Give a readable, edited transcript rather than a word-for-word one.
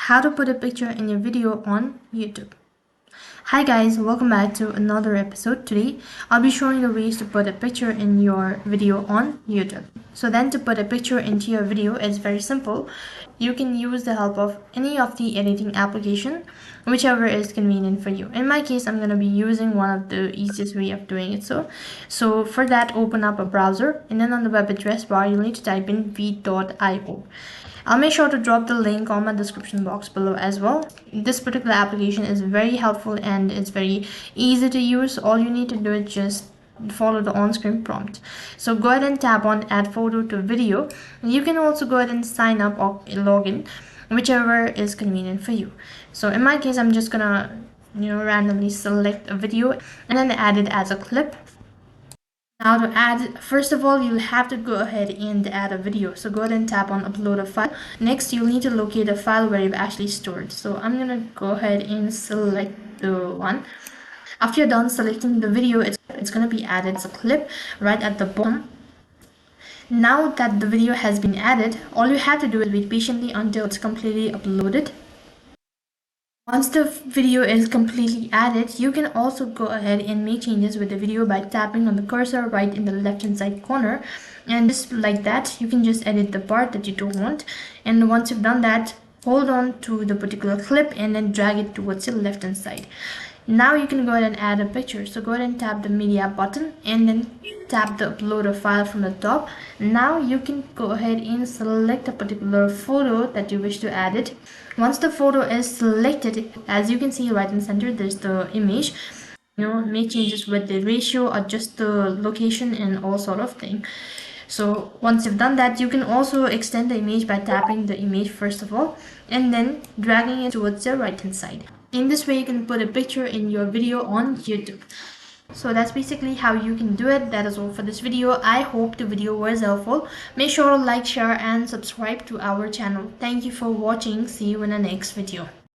How to put a picture in your video on YouTube. Hi guys, welcome back to another episode. Today I'll be showing the ways to put a picture in your video on YouTube. So then to put a picture into your video is very simple. You can use the help of any of the editing application, whichever is convenient for you. In my case, I'm going to be using one of the easiest way of doing it. So for that, open up a browser, and then on the web address bar you'll need to type in v.io. I'll make sure to drop the link on my description box below as well. This particular application is very helpful and it's very easy to use. All you need to do is just follow the on-screen prompt. So go ahead and tap on add photo to video. You can also go ahead and sign up or log in, whichever is convenient for you. So in my case, I'm just gonna randomly select a video and then add it as a clip. Now to add, first of all, you'll have to go ahead and add a video. So go ahead and tap on upload a file. Next, you'll need to locate a file where you've actually stored. So I'm gonna go ahead and select the one. After you're done selecting the video, it's gonna be added as a clip right at the bottom. Now that the video has been added, all you have to do is wait patiently until it's completely uploaded. Once the video is completely added, you can also go ahead and make changes with the video by tapping on the cursor right in the left hand side corner, and just like that you can just edit the part that you don't want. And once you've done that, hold on to the particular clip and then drag it towards your left hand side. Now you can go ahead and add a picture. So go ahead and tap the media button and then tap the upload a file from the top. Now you can go ahead and select a particular photo that you wish to add it. Once the photo is selected, as you can see right in the center, there's the image. Make changes with the ratio, adjust the location and all sort of thing. So once you've done that, you can also extend the image by tapping the image first of all and then dragging it towards the right hand side. In this way, you can put a picture in your video on YouTube. So that's basically how you can do it. That is all for this video. I hope the video was helpful. Make sure to like, share and subscribe to our channel. Thank you for watching. See you in the next video.